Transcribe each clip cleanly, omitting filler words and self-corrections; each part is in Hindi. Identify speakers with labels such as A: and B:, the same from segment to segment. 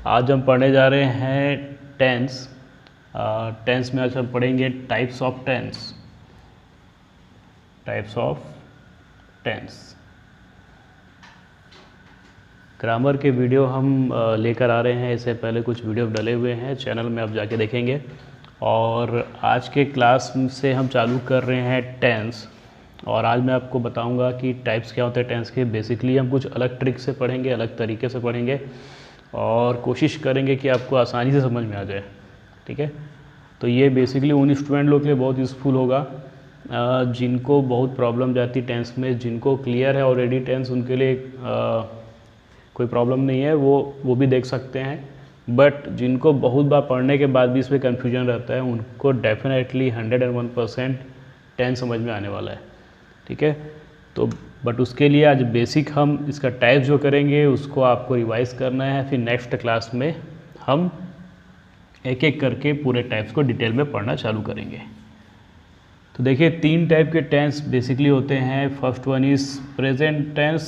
A: आज हम पढ़ने जा रहे हैं टेंस। टेंस में आज हम पढ़ेंगे types of tense. Types of tense. Grammar के वीडियो हम लेकर आ रहे हैं, इससे पहले कुछ वीडियो डले हुए हैं चैनल में, आप जाके देखेंगे। और आज के क्लास से हम चालू कर रहे हैं टेंस। और आज मैं आपको बताऊंगा कि टाइप्स क्या होते हैं टेंस के। बेसिकली हम कुछ अलग ट्रिक से पढ़ेंगे, अलग तरीके से पढ़ेंगे और कोशिश करेंगे कि आपको आसानी से समझ में आ जाए। ठीक है, तो ये बेसिकली उन स्टूडेंट लोग के लिए बहुत यूज़फुल होगा जिनको बहुत प्रॉब्लम जाती टेंस में। जिनको क्लियर है ऑलरेडी टेंस, उनके लिए कोई प्रॉब्लम नहीं है, वो भी देख सकते हैं। बट जिनको बहुत बार पढ़ने के बाद भी इसमें कन्फ्यूजन रहता है, उनको डेफिनेटली 101% टेंस समझ में आने वाला है। ठीक है, तो बट उसके लिए आज बेसिक हम इसका टाइप जो करेंगे उसको आपको रिवाइज करना है। फिर नेक्स्ट क्लास में हम एक एक करके पूरे टाइप्स को डिटेल में पढ़ना चालू करेंगे। तो देखिए, 3 टाइप के टेंस बेसिकली होते हैं। First one is present tense,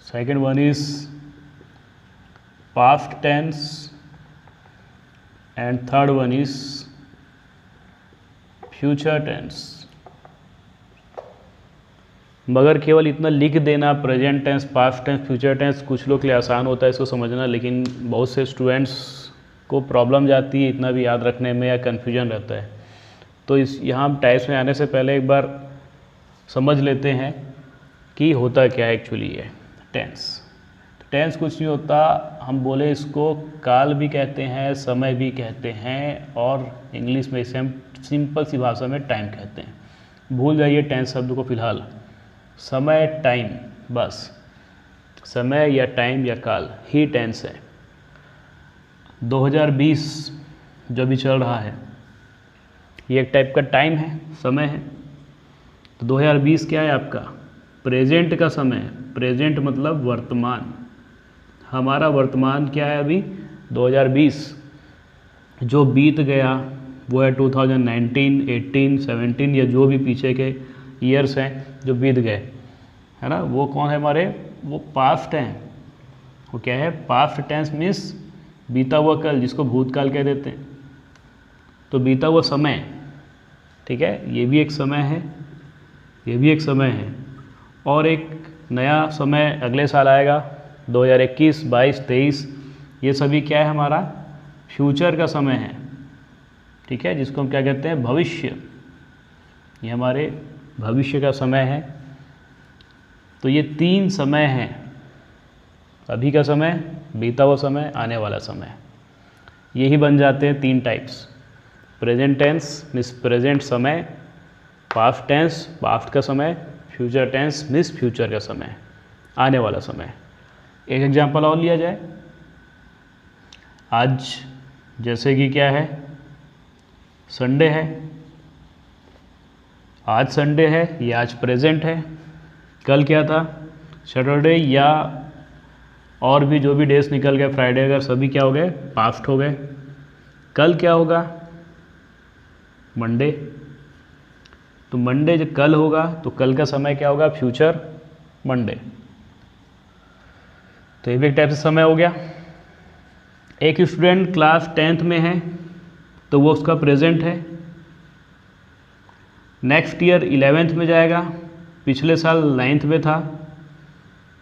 A: second one is past tense and third one is future tense. मगर केवल इतना लिख देना present tense, past tense, future tense कुछ लोग के लिए आसान होता है इसको समझना, लेकिन बहुत से स्टूडेंट्स को प्रॉब्लम जाती है इतना भी याद रखने में या कन्फ्यूजन रहता है। तो इस यहाँ टाइप्स में आने से पहले एक बार समझ लेते हैं कि होता क्या है एक्चुअली ये टेंस। टेंस कुछ नहीं होता, हम बोले इसको काल भी कहते हैं, समय भी कहते हैं और इंग्लिश में इसे हम सिंपल सी भाषा में टाइम कहते हैं। भूल जाइए टेंस शब्द को फिलहाल। समय, टाइम, बस समय या टाइम या काल ही टेंस है। 2020 जो भी चल रहा है ये एक टाइप का टाइम है, समय है। तो 2020 क्या है आपका? प्रेजेंट का समय है। प्रेजेंट मतलब वर्तमान। हमारा वर्तमान क्या है अभी? 2020। जो बीत गया वो है 2019, 18, 17 या जो भी पीछे के ईयर्स हैं जो बीत गए, है ना, वो कौन है हमारे? वो पास्ट हैं। वो क्या है? पास्ट टेंस मीन्स बीता हुआ कल, जिसको भूतकाल कह देते हैं। तो बीता हुआ समय, ठीक है, ये भी एक समय है, ये भी एक समय है। और एक नया समय अगले साल आएगा 2021, 22, 23। ये सभी क्या है? हमारा फ्यूचर का समय है। ठीक है, जिसको हम क्या कहते हैं? भविष्य। ये हमारे भविष्य का समय है। तो ये 3 समय हैं, अभी का समय, बीता हुआ समय, आने वाला समय। यही बन जाते हैं 3 types. Present tense means present समय, पास्ट टेंस पास्ट का समय, फ्यूचर टेंस मीन्स फ्यूचर का समय, आने वाला समय। एक एग्जांपल और लिया जाए। आज जैसे कि क्या है? संडे है। आज संडे है, ये आज प्रेजेंट है। कल क्या था? सैटरडे, या और भी जो भी डेज निकल गए, फ्राइडे अगर, सभी क्या हो गए? पास्ट हो गए। कल क्या होगा? मंडे। तो मंडे जब कल होगा तो कल का समय क्या होगा? Future Monday. तो ये भी एक टाइप से समय हो गया। एक स्टूडेंट क्लास 10th में है तो वो उसका प्रेजेंट है। नेक्स्ट ईयर 11th में जाएगा, पिछले साल 9th में था,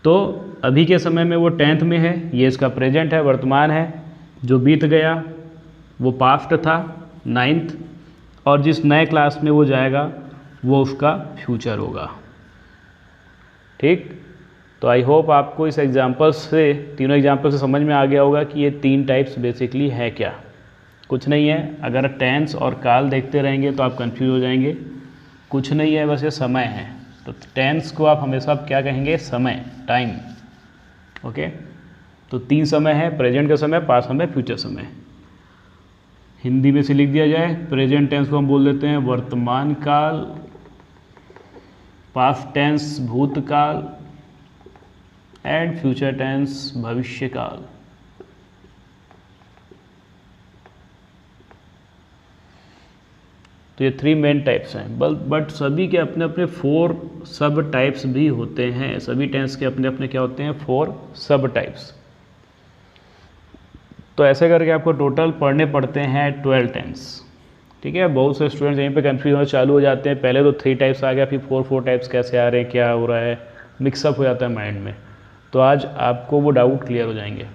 A: तो अभी के समय में वो 10th में है, ये इसका प्रेजेंट है, वर्तमान है। जो बीत गया वो पास्ट था, 9th, और जिस नए क्लास में वो जाएगा वो उसका फ्यूचर होगा। ठीक, तो आई होप आपको इस एग्जाम्पल से, तीनों एग्जाम्पल से समझ में आ गया होगा कि ये 3 टाइप्स बेसिकली है क्या। कुछ नहीं है, अगर टेंस और काल देखते रहेंगे तो आप कंफ्यूज हो जाएंगे। कुछ नहीं है, बस ये समय है। तो टेंस को आप हमेशा क्या कहेंगे? समय, टाइम। ओके, तो 3 समय है, प्रेजेंट का समय, पास्ट समय, फ्यूचर समय। हिंदी में से लिख दिया जाए, प्रेजेंट टेंस को हम बोल देते हैं वर्तमान काल, पास्ट टेंस भूतकाल एंड फ्यूचर टेंस भविष्य काल। तो ये 3 मेन टाइप्स हैं, बट सभी के अपने अपने 4 सब टाइप्स भी होते हैं। सभी टेंस के अपने अपने क्या होते हैं, 4 सब टाइप्स। तो ऐसे करके आपको टोटल पढ़ने पड़ते हैं 12 टेंस। ठीक है, बहुत से स्टूडेंट्स यहीं पे कंफ्यूज होना चालू हो जाते हैं, पहले तो 3 टाइप्स आ गया, फिर 4 टाइप्स कैसे आ रहे हैं, क्या हो रहा है, मिक्सअप हो जाता है माइंड में। तो आज आपको वो डाउट क्लियर हो जाएंगे।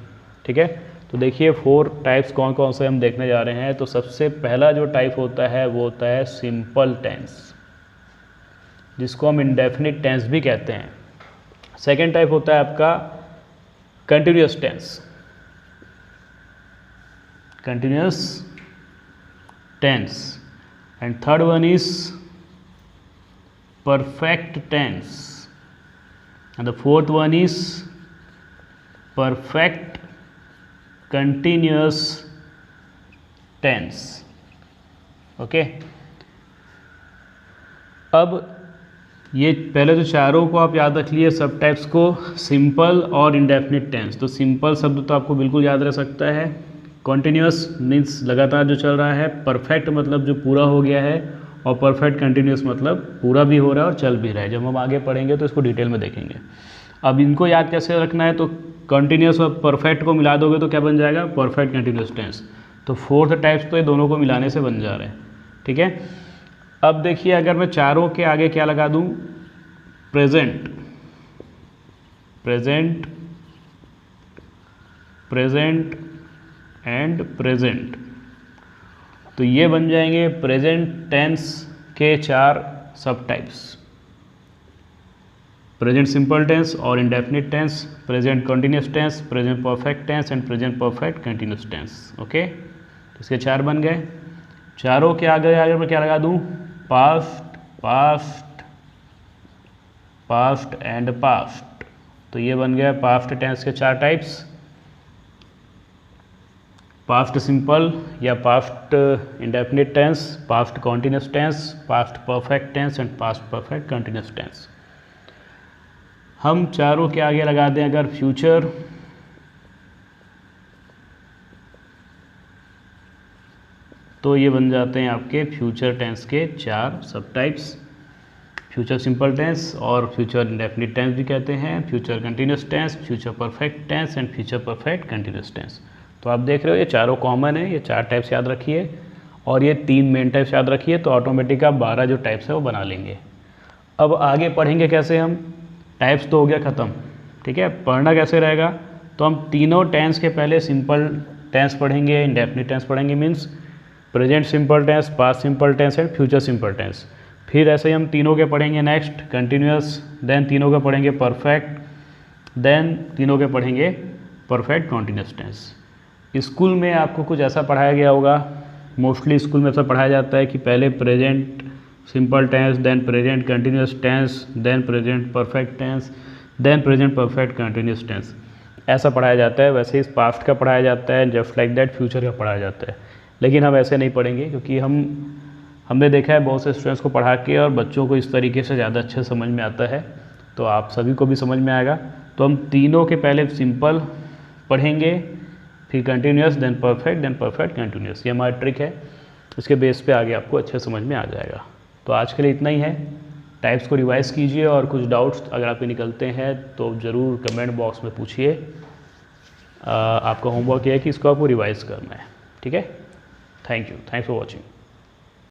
A: ठीक है, तो देखिए 4 टाइप्स कौन कौन से हम देखने जा रहे हैं। तो सबसे पहला जो टाइप होता है वो होता है सिंपल टेंस, जिसको हम इंडेफिनिट टेंस भी कहते हैं। सेकेंड टाइप होता है आपका continuous tense, continuous tense, and third one is perfect tense, and the fourth one is perfect continuous tense. Okay, अब ये पहले तो चारों को आप याद रख लिए, सब टाइप्स को, सिंपल और इंडेफिनिट टेंस। तो सिंपल शब्द तो आपको बिल्कुल याद रह सकता है, कॉन्टीन्यूअस मीन्स लगातार जो चल रहा है, परफेक्ट मतलब जो पूरा हो गया है, और परफेक्ट कंटिन्यूअस मतलब पूरा भी हो रहा है और चल भी रहा है। जब हम आगे पढ़ेंगे तो इसको डिटेल में देखेंगे। अब इनको याद कैसे रखना है, तो कंटिन्यूअस और परफेक्ट को मिला दोगे तो क्या बन जाएगा, परफेक्ट कंटिन्यूअस टेंस। तो 4th टाइप्स तो ये दोनों को मिलाने से बन जा रहे हैं। ठीक है, अब देखिए अगर मैं चारों के आगे क्या लगा दूँ, present, present, present and present, तो ये बन जाएंगे प्रेजेंट टेंस के 4 सब टाइप्स, प्रेजेंट सिंपल टेंस और indefinite tense, present continuous tense, present perfect tense and present perfect continuous tense. Okay, इसके 4 बन गए। चारों के आगे मैं क्या लगा दूं, past, past, past and past, तो ये बन गया पास्ट टेंस के 4 टाइप्स, पास्ट सिंपल या past indefinite tense, past continuous tense, past perfect tense and past perfect continuous tense. हम चारों के आगे लगा दें अगर फ्यूचर, तो ये बन जाते हैं आपके फ्यूचर टेंस के 4 सब टाइप्स, फ्यूचर सिंपल टेंस और फ्यूचर इंडेफिनिट टेंस भी कहते हैं, future continuous tense, future perfect tense and future perfect continuous tense. तो आप देख रहे हो ये चारों कॉमन है, ये 4 टाइप्स याद रखिए और ये 3 मेन टाइप्स याद रखिए, तो ऑटोमेटिक आप 12 जो टाइप्स है वो बना लेंगे। अब आगे पढ़ेंगे कैसे हम, टाइप्स तो हो गया ख़त्म। ठीक है, पढ़ना कैसे रहेगा, तो हम तीनों टेंस के पहले सिंपल टेंस पढ़ेंगे, इंडेफिनिट टेंस पढ़ेंगे, means present simple tense, past simple tense and future simple tense. फिर ऐसे ही हम तीनों के पढ़ेंगे नेक्स्ट कंटिन्यूअस, देन तीनों के पढ़ेंगे परफेक्ट, देन तीनों के पढ़ेंगे परफेक्ट कॉन्टिन्यूअस टेंस। स्कूल में आपको कुछ ऐसा पढ़ाया गया होगा, मोस्टली स्कूल में ऐसा पढ़ाया जाता है कि पहले present simple tense, then present continuous tense, then present perfect tense, then present perfect continuous tense, ऐसा पढ़ाया जाता है। वैसे ही पास्ट का पढ़ाया जाता है, जस्ट लाइक दैट फ्यूचर का पढ़ाया जाता है, लेकिन हम ऐसे नहीं पढ़ेंगे क्योंकि हमने देखा है बहुत से स्टूडेंट्स को पढ़ा के और बच्चों को इस तरीके से ज़्यादा अच्छे समझ में आता है, तो आप सभी को भी समझ में आएगा। तो हम तीनों के पहले सिंपल पढ़ेंगे, फिर कंटिन्यूअस, देन परफेक्ट कंटिन्यूअस, ये हमारा ट्रिक है। इसके बेस पे आगे आपको अच्छे समझ में आ जाएगा। तो आज के लिए इतना ही है, टाइप्स को रिवाइज़ कीजिए और कुछ डाउट्स अगर आपके निकलते हैं तो ज़रूर कमेंट बॉक्स में पूछिए। आपका होमवर्क ये है कि इसको आपको रिवाइज़ करना है। ठीक है, thank you, thanks for watching.